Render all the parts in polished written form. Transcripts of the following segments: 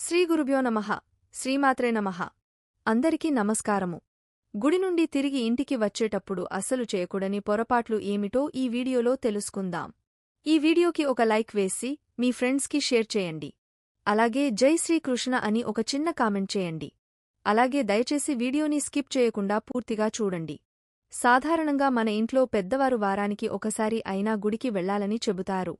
శ్రీగురుభ్యో నమః. శ్రీమాత్రే నమః. అందరికీ నమస్కారము. గుడి నుండి తిరిగి ఇంటికి వచ్చేటప్పుడు అస్సలు చేయకూడని పొరపాట్లు ఏమిటో ఈ వీడియోలో తెలుసుకుందాం. ఈ వీడియోకి ఒక లైక్ వేసి మీ ఫ్రెండ్స్కి షేర్ చేయండి. అలాగే జై శ్రీకృష్ణ అని ఒక చిన్న కామెంట్ చేయండి. అలాగే దయచేసి వీడియోని స్కిప్ చేయకుండా పూర్తిగా చూడండి. సాధారణంగా మన ఇంట్లో పెద్దవారు వారానికి ఒకసారి అయినా గుడికి వెళ్లాలని చెబుతారు.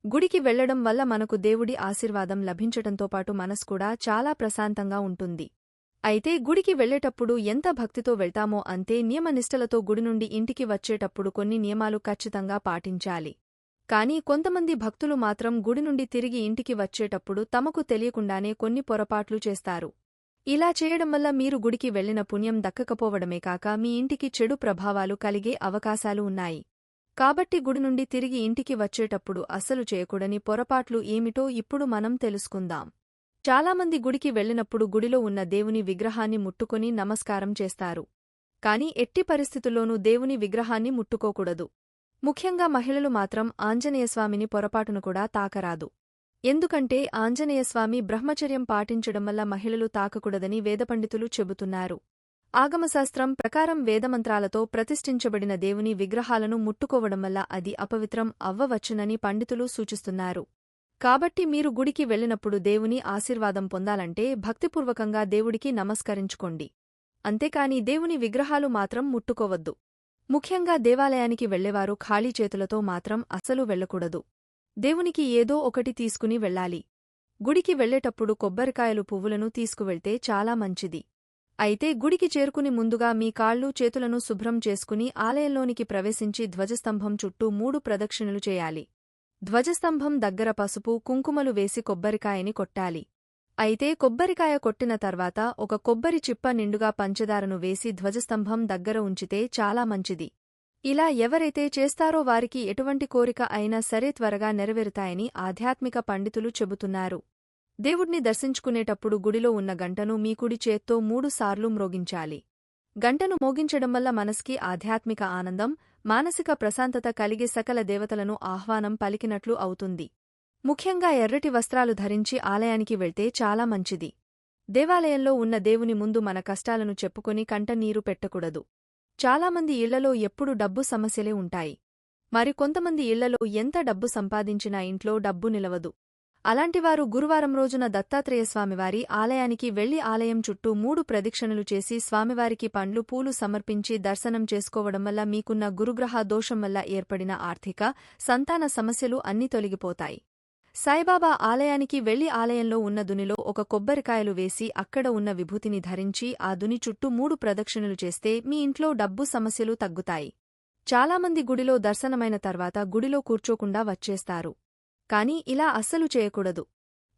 గుడికి వెళ్లడం వల్ల మనకు దేవుడి ఆశీర్వాదం లభించటంతో పాటు మనసు కూడా చాలా ప్రశాంతంగా ఉంటుంది. అయితే గుడికి వెళ్లేటప్పుడు ఎంత భక్తితో వెళ్తామో అంతే నియమనిష్టలతో గుడి నుండి ఇంటికి వచ్చేటప్పుడు కొన్ని నియమాలు ఖచ్చితంగా పాటించాలి. కానీ కొంతమంది భక్తులు మాత్రం గుడి నుండి తిరిగి ఇంటికి వచ్చేటప్పుడు తమకు తెలియకుండానే కొన్ని పొరపాట్లు చేస్తారు. ఇలా చేయడం వల్ల మీరు గుడికి వెళ్లిన పుణ్యం దక్కకపోవడమే కాక మీ ఇంటికి చెడు ప్రభావాలు కలిగే అవకాశాలు ఉన్నాయి. కాబట్టి గుడి నుండి తిరిగి ఇంటికి వచ్చేటప్పుడు అస్సలు చేయకూడని పొరపాట్లు ఏమిటో ఇప్పుడు మనం తెలుసుకుందాం. చాలామంది గుడికి వెళ్లినప్పుడు గుడిలో ఉన్న దేవుని విగ్రహాన్ని ముట్టుకొని నమస్కారం చేస్తారు. కాని ఎట్టి పరిస్థితుల్లోనూ దేవుని విగ్రహాన్ని ముట్టుకోకూడదు. ముఖ్యంగా మహిళలు మాత్రం ఆంజనేయస్వామిని పొరపాటును కూడా తాకరాదు. ఎందుకంటే ఆంజనేయస్వామి బ్రహ్మచర్యం పాటించడం వల్ల మహిళలు తాకకూడదని వేదపండితులు చెబుతున్నారు. ఆగమశాస్త్రం ప్రకారం వేదమంత్రాలతో ప్రతిష్ఠించబడిన దేవుని విగ్రహాలను ముట్టుకోవడం వల్ల అది అపవిత్రం అవ్వవచ్చునని పండితులు సూచిస్తున్నారు. కాబట్టి మీరు గుడికి వెళ్లినప్పుడు దేవుని ఆశీర్వాదం పొందాలంటే భక్తిపూర్వకంగా దేవుడికి నమస్కరించుకోండి. అంతేకాని దేవుని విగ్రహాలు మాత్రం ముట్టుకోవద్దు. ముఖ్యంగా దేవాలయానికి వెళ్లేవారు ఖాళీ చేతులతో మాత్రం అస్సలు వెళ్లకూడదు. దేవునికి ఏదో ఒకటి తీసుకుని వెళ్లాలి. గుడికి వెళ్లేటప్పుడు కొబ్బరికాయలు పువ్వులను తీసుకువెళ్తే చాలా మంచిది. అయితే గుడికి చేరుకుని ముందుగా మీ కాళ్ళు చేతులను శుభ్రం చేసుకుని ఆలయంలోనికి ప్రవేశించి ధ్వజస్తంభం చుట్టూ 3 ప్రదక్షిణలు చేయాలి. ధ్వజస్తంభం దగ్గర పసుపు కుంకుమలు వేసి కొబ్బరికాయని కొట్టాలి. అయితే కొబ్బరికాయ కొట్టిన తర్వాత ఒక కొబ్బరి చిప్ప నిండుగా పంచదారను వేసి ధ్వజస్తంభం దగ్గర ఉంచితే చాలా మంచిది. ఇలా ఎవరైతే చేస్తారో వారికి ఎటువంటి కోరిక అయినా సరే త్వరగా నెరవేరుతాయని ఆధ్యాత్మిక పండితులు చెబుతున్నారు. దేవుణ్ణి దర్శించుకునేటప్పుడు గుడిలో ఉన్న గంటను మీ కుడి చేత్తో 3 సార్లు మ్రోగించాలి. గంటను మోగించడం వల్ల మనస్కి ఆధ్యాత్మిక ఆనందం, మానసిక ప్రశాంతత కలిగే సకల దేవతలను ఆహ్వానం పలికినట్లు అవుతుంది. ముఖ్యంగా ఎర్రటి వస్త్రాలు ధరించి ఆలయానికి వెళ్తే చాలా మంచిది. దేవాలయంలో ఉన్న దేవుని ముందు మన కష్టాలను చెప్పుకొని కంటనీరు పెట్టకూడదు. చాలామంది ఇళ్లలో ఎప్పుడు డబ్బు సమస్యలే ఉంటాయి. మరికొంతమంది ఇళ్లలో ఎంత డబ్బు సంపాదించినా ఇంట్లో డబ్బు నిలవదు. అలాంటివారు గురువారం రోజున దత్తాత్రేయస్వామివారి ఆలయానికి వెళ్లి ఆలయం చుట్టూ 3 ప్రదక్షిణలు చేసి స్వామివారికి పండ్లు పూలు సమర్పించి దర్శనం చేసుకోవడం వల్ల మీకున్న గురుగ్రహ దోషం వల్ల ఏర్పడిన ఆర్థిక, సంతాన సమస్యలు అన్నీ తొలగిపోతాయి. సాయిబాబా ఆలయానికి వెళ్లి ఆలయంలో ఉన్న దునిలో ఒక కొబ్బరికాయలు వేసి అక్కడ ఉన్న విభూతిని ధరించి ఆ దుని చుట్టూ 3 ప్రదక్షిణలు చేస్తే మీ ఇంట్లో డబ్బు సమస్యలు తగ్గుతాయి. చాలామంది గుడిలో దర్శనమైన తర్వాత గుడిలో కూర్చోకుండా వచ్చేస్తారు. కాని ఇలా అస్సలు చేయకూడదు.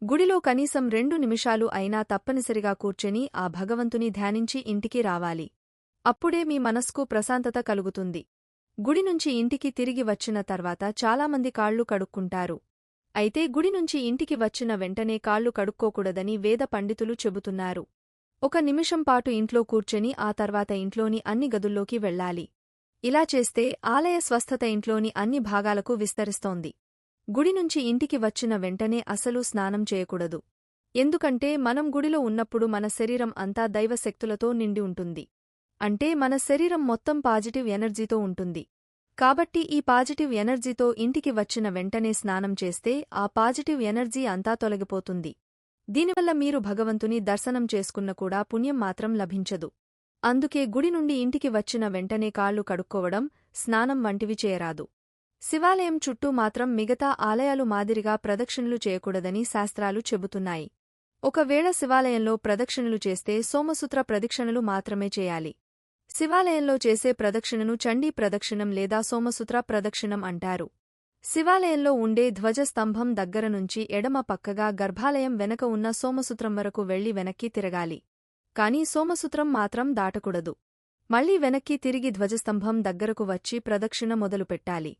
గుడిలో కనీసం 2 నిమిషాలు అయినా తప్పనిసరిగా కూర్చొని ఆ భగవంతుని ధ్యానించి ఇంటికి రావాలి. అప్పుడే మీ మనస్కు ప్రశాంతత కలుగుతుంది. గుడి నుంచి ఇంటికి తిరిగి వచ్చిన తర్వాత చాలామంది కాళ్ళు కడుక్కుంటారు. అయితే గుడి నుంచి ఇంటికి వచ్చిన వెంటనే కాళ్ళు కడుక్కోకూడదని వేద పండితులు చెబుతున్నారు. 1 నిమిషం పాటు ఇంట్లో కూర్చొని ఆ తర్వాత ఇంట్లోని అన్ని గదుల్లోకి వెళ్లాలి. ఇలా చేస్తే ఆలయ స్వస్థత ఇంట్లోని అన్ని భాగాలకు విస్తరిస్తోంది. గుడి నుంచి ఇంటికి వచ్చిన వెంటనే అసలు స్నానం చేయకూడదు. ఎందుకంటే మనం గుడిలో ఉన్నప్పుడు మన శరీరం అంతా దైవశక్తులతో నిండి ఉంటుంది. అంటే మన శరీరం మొత్తం పాజిటివ్ ఎనర్జీతో ఉంటుంది. కాబట్టి ఈ పాజిటివ్ ఎనర్జీతో ఇంటికి వచ్చిన వెంటనే స్నానం చేస్తే ఆ పాజిటివ్ ఎనర్జీ అంతా తొలగిపోతుంది. దీనివల్ల మీరు భగవంతుని దర్శనం చేసుకున్న కూడా పుణ్యం మాత్రం లభించదు. అందుకే గుడి నుండి ఇంటికి వచ్చిన వెంటనే కాళ్ళు కడుక్కోవడం, స్నానం వంటివి చేయరాదు. శివాలయం చుట్టూ మాత్రం మిగతా ఆలయాలు మాదిరిగా ప్రదక్షిణలు చేయకూడదని శాస్త్రాలు చెబుతున్నాయి. ఒకవేళ శివాలయంలో ప్రదక్షిణలు చేస్తే సోమసూత్ర ప్రదక్షిణలు మాత్రమే చేయాలి. శివాలయంలో చేసే ప్రదక్షిణను చండీ ప్రదక్షిణం లేదా సోమసూత్ర ప్రదక్షిణం అంటారు. శివాలయంలో ఉండే ధ్వజస్తంభం దగ్గర నుంచి ఎడమ పక్కగా గర్భాలయం వెనక ఉన్న సోమసూత్రం వరకు వెళ్లి వెనక్కి తిరగాలి. కానీ సోమసూత్రం మాత్రం దాటకూడదు. మళ్లీ వెనక్కి తిరిగి ధ్వజస్తంభం దగ్గరకు వచ్చి ప్రదక్షిణ మొదలుపెట్టాలి.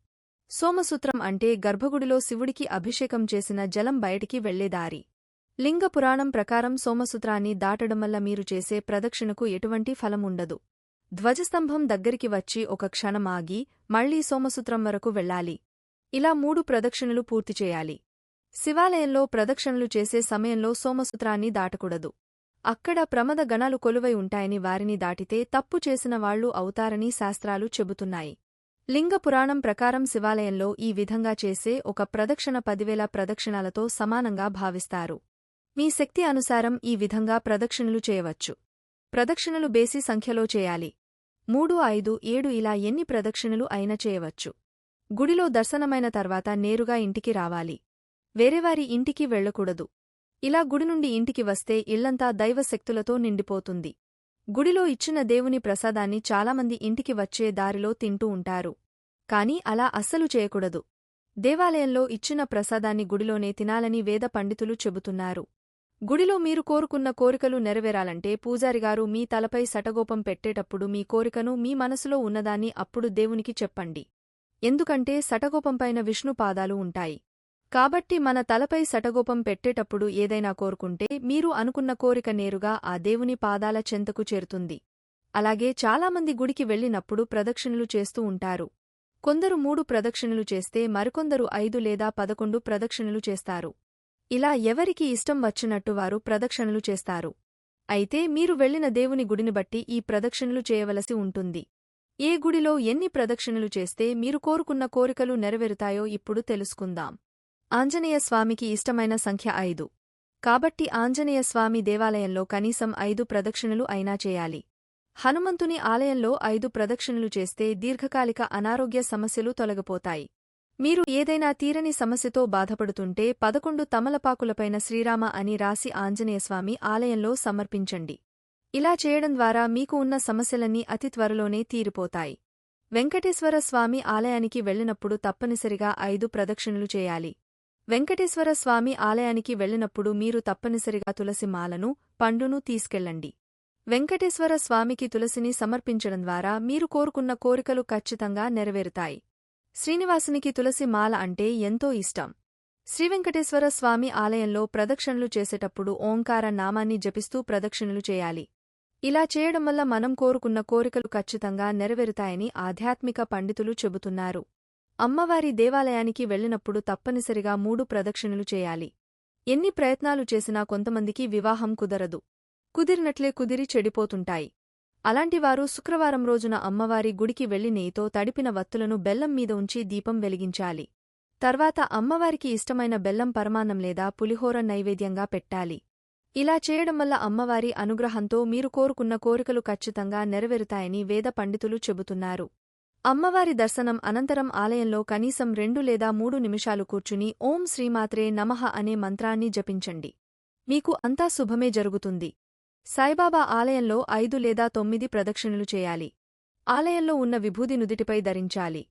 సోమసూత్రం అంటే గర్భగుడిలో శివుడికి అభిషేకం చేసిన జలం బయటికి వెళ్లేదారి. లింగ పురాణం ప్రకారం సోమసూత్రాన్ని దాటడం వల్ల మీరు చేసే ప్రదక్షిణకు ఎటువంటి ఫలం ఉండదు. ధ్వజస్తంభం దగ్గరికి వచ్చి ఒక క్షణం ఆగి మళ్లీ సోమసూత్రం వరకు వెళ్లాలి. ఇలా 3 ప్రదక్షిణలు పూర్తి చేయాలి. శివాలయంలో ప్రదక్షిణలు చేసే సమయంలో సోమసూత్రాన్ని దాటకూడదు. అక్కడ ప్రమద గణాలు కొలువై ఉంటాయని వారిని దాటితే తప్పు చేసిన వాళ్లు అవుతారని శాస్త్రాలు చెబుతున్నాయి. లింగ పురాణం ప్రకారం శివాలయంలో ఈ విధంగా చేసే ఒక ప్రదక్షిణ 10,000 ప్రదక్షిణాలతో సమానంగా భావిస్తారు. మీ శక్తి అనుసారం ఈ విధంగా ప్రదక్షిణలు చేయవచ్చు. ప్రదక్షిణలు బేసి సంఖ్యలో చేయాలి. 3, 5, 7 ఇలా ఎన్ని ప్రదక్షిణలు అయినా చేయవచ్చు. గుడిలో దర్శనమైన తర్వాత నేరుగా ఇంటికి రావాలి. వేరేవారి ఇంటికి వెళ్లకూడదు. ఇలా గుడి నుండి ఇంటికి వస్తే ఇల్లంతా దైవశక్తులతో నిండిపోతుంది. గుడిలో ఇచ్చిన దేవుని ప్రసాదాన్ని చాలామంది ఇంటికి వచ్చే దారిలో తింటూ ఉంటారు. కాని అలా అస్సలు చేయకూడదు. దేవాలయంలో ఇచ్చిన ప్రసాదాన్ని గుడిలోనే తినాలని వేద పండితులు చెబుతున్నారు. గుడిలో మీరు కోరుకున్న కోరికలు నెరవేరాలంటే పూజారిగారు మీ తలపై సటగోపం పెట్టేటప్పుడు మీ కోరికను మీ మనసులో ఉన్నదాన్ని అప్పుడు దేవునికి చెప్పండి. ఎందుకంటే సటగోపంపైన విష్ణు పాదాలు ఉంటాయి. కాబట్టి మన తలపై సటగోపం పెట్టేటప్పుడు ఏదైనా కోరుకుంటే మీరు అనుకున్న కోరిక నేరుగా ఆ దేవుని పాదాల చెంతకు చేరుతుంది. అలాగే చాలామంది గుడికి వెళ్ళినప్పుడు ప్రదక్షిణలు చేస్తూ ఉంటారు. కొందరు 3 ప్రదక్షిణలు చేస్తే మరికొందరు 5 లేదా 11 ప్రదక్షిణలు చేస్తారు. ఇలా ఎవరికి ఇష్టం వచ్చినట్టు వారు ప్రదక్షిణలు చేస్తారు. అయితే మీరు వెళ్లిన దేవుని గుడిని బట్టి ఈ ప్రదక్షిణలు చేయవలసి ఉంటుంది. ఏ గుడిలో ఎన్ని ప్రదక్షిణలు చేస్తే మీరు కోరుకున్న కోరికలు నెరవేరుతాయో ఇప్పుడు తెలుసుకుందాం. ఆంజనేయస్వామికి ఇష్టమైన సంఖ్య 5. కాబట్టి ఆంజనేయస్వామి దేవాలయంలో కనీసం 5 ప్రదక్షిణలు అయినా చేయాలి. హనుమంతుని ఆలయంలో 5 ప్రదక్షిణలు చేస్తే దీర్ఘకాలిక అనారోగ్య సమస్యలు తొలగిపోతాయి. మీరు ఏదైనా తీరని సమస్యతో బాధపడుతుంటే 11 తమలపాకులపైన శ్రీరామ అని రాసి ఆంజనేయస్వామి ఆలయంలో సమర్పించండి. ఇలా చేయడం ద్వారా మీకు ఉన్న సమస్యలన్నీ అతి త్వరలోనే తీరిపోతాయి. వెంకటేశ్వర స్వామి ఆలయానికి వెళ్లినప్పుడు తప్పనిసరిగా 5 ప్రదక్షిణలు చేయాలి. వెంకటేశ్వర స్వామి ఆలయానికి వెళ్లినప్పుడు మీరు తప్పనిసరిగా తులసి మాలను, పండును తీసుకెళ్లండి. వెంకటేశ్వర స్వామికి తులసిని సమర్పించడం ద్వారా మీరు కోరుకున్న కోరికలు ఖచ్చితంగా నెరవేరుతాయి. శ్రీనివాసునికి తులసి మాల అంటే ఎంతో ఇష్టం. శ్రీవెంకటేశ్వర స్వామి ఆలయంలో ప్రదక్షిణలు చేసేటప్పుడు ఓంకార నామాన్ని జపిస్తూ ప్రదక్షిణలు చేయాలి. ఇలా చేయడం వల్ల మనం కోరుకున్న కోరికలు ఖచ్చితంగా నెరవేరుతాయని ఆధ్యాత్మిక పండితులు చెబుతున్నారు. అమ్మవారి దేవాలయానికి వెళ్లినప్పుడు తప్పనిసరిగా 3 ప్రదక్షిణలు చేయాలి. ఎన్ని ప్రయత్నాలు చేసినా కొంతమందికి వివాహం కుదరదు. కుదిరినట్లే కుదిరి చెడిపోతుంటాయి. అలాంటివారు శుక్రవారం రోజున అమ్మవారి గుడికి వెళ్లి నెయ్యితో తడిపిన వత్తులను బెల్లం మీద ఉంచి దీపం వెలిగించాలి. తర్వాత అమ్మవారికి ఇష్టమైన బెల్లం పరమాన్నం లేదా పులిహోర నైవేద్యంగా పెట్టాలి. ఇలా చేయడం వల్ల అమ్మవారి అనుగ్రహంతో మీరు కోరుకున్న కోరికలు ఖచ్చితంగా నెరవేరుతాయని వేద పండితులు చెబుతున్నారు. అమ్మవారి దర్శనం అనంతరం ఆలయంలో కనీసం 2 లేదా 3 నిమిషాలు కూర్చుని ఓం శ్రీమాత్రే నమః అనే మంత్రాన్ని జపించండి. మీకు అంతా శుభమే జరుగుతుంది. సాయిబాబా ఆలయంలో 5 లేదా 9 ప్రదక్షిణలు చేయాలి. ఆలయంలో ఉన్న విభూది నుదిటిపై ధరించాలి.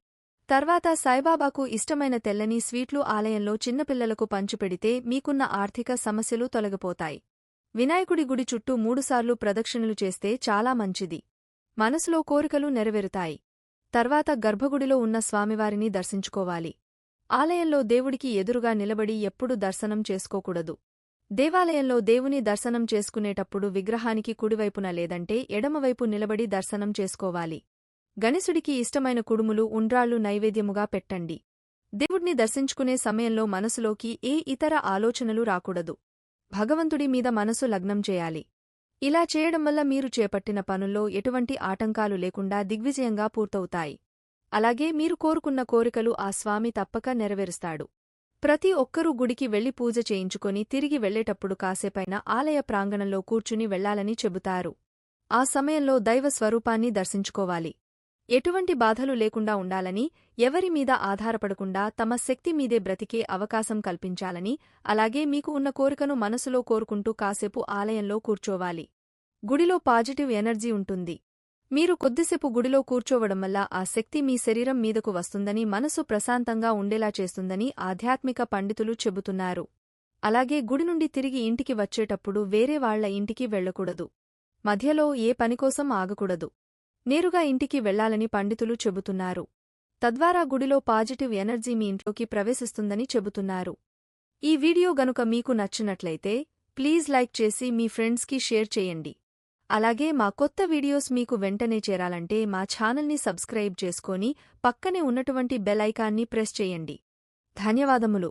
తర్వాత సాయిబాబాకు ఇష్టమైన తెల్లని స్వీట్లు ఆలయంలో చిన్నపిల్లలకు పంచిపెడితే మీకున్న ఆర్థిక సమస్యలు తొలగిపోతాయి. వినాయకుడి గుడి చుట్టూ 3 సార్లు ప్రదక్షిణలు చేస్తే చాలా మంచిది. మనసులో కోరికలు నెరవేరుతాయి. తర్వాత గర్భగుడిలో ఉన్న స్వామివారిని దర్శించుకోవాలి. ఆలయంలో దేవుడికి ఎదురుగా నిలబడి ఎప్పుడూ దర్శనం చేసుకోకూడదు. దేవాలయంలో దేవుని దర్శనం చేసుకునేటప్పుడు విగ్రహానికి కుడివైపున లేదంటే ఎడమవైపు నిలబడి దర్శనం చేసుకోవాలి. గణేశుడికి ఇష్టమైన కుడుములు, ఉండ్రాళ్లు నైవేద్యముగా పెట్టండి. దేవుణ్ణి దర్శించుకునే సమయంలో మనసులోకి ఏ ఇతర ఆలోచనలు రాకూడదు. భగవంతుడి మీద మనసు లగ్నం చేయాలి. ఇలా చేయడం వల్ల మీరు చేపట్టిన పనుల్లో ఎటువంటి ఆటంకాలు లేకుండా దిగ్విజయంగా పూర్తవుతాయి. అలాగే మీరు కోరుకున్న కోరికలు ఆ స్వామి తప్పక నెరవేరుస్తాడు. ప్రతి ఒక్కరూ గుడికి వెళ్లి పూజ చేయించుకొని తిరిగి వెళ్లేటప్పుడు కాసేపైన ఆలయ ప్రాంగణంలో కూర్చుని వెళ్లాలని చెబుతారు. ఆ సమయంలో దైవ స్వరూపాన్ని దర్శించుకోవాలి. ఎటువంటి బాధలు లేకుండా ఉండాలని, ఎవరి మీద ఆధారపడకుండా తమ శక్తి మీదే బ్రతికే అవకాశం కల్పించాలని, అలాగే మీకు ఉన్న కోరికను మనసులో కోరుకుంటూ కాసేపు ఆలయంలో కూర్చోవాలి. గుడిలో పాజిటివ్ ఎనర్జీ ఉంటుంది. మీరు కొద్దిసేపు గుడిలో కూర్చోవడం వల్ల ఆ శక్తి మీ శరీరం మీదకు వస్తుందని, మనసు ప్రశాంతంగా ఉండేలా చేస్తుందని ఆధ్యాత్మిక పండితులు చెబుతున్నారు. అలాగే గుడి నుండి తిరిగి ఇంటికి వచ్చేటప్పుడు వేరే వాళ్ల ఇంటికి వెళ్లకూడదు. మధ్యలో ఏ పనికోసం ఆగకూడదు. నేరుగా ఇంటికి వెళ్లాలని పండితులు చెబుతున్నారు. తద్వారా గుడిలో పాజిటివ్ ఎనర్జీ మీ ఇంట్లోకి ప్రవేశిస్తుందని చెబుతున్నారు. ఈ వీడియో గనుక మీకు నచ్చినట్లయితే ప్లీజ్ లైక్ చేసి మీ ఫ్రెండ్స్కి షేర్ చేయండి. అలాగే మా కొత్త వీడియోస్ మీకు వెంటనే చేరాలంటే మా ఛానల్ని సబ్స్క్రైబ్ చేసుకొని పక్కనే ఉన్నటువంటి బెల్ ఐకాన్ని ప్రెస్ చేయండి. ధన్యవాదములు.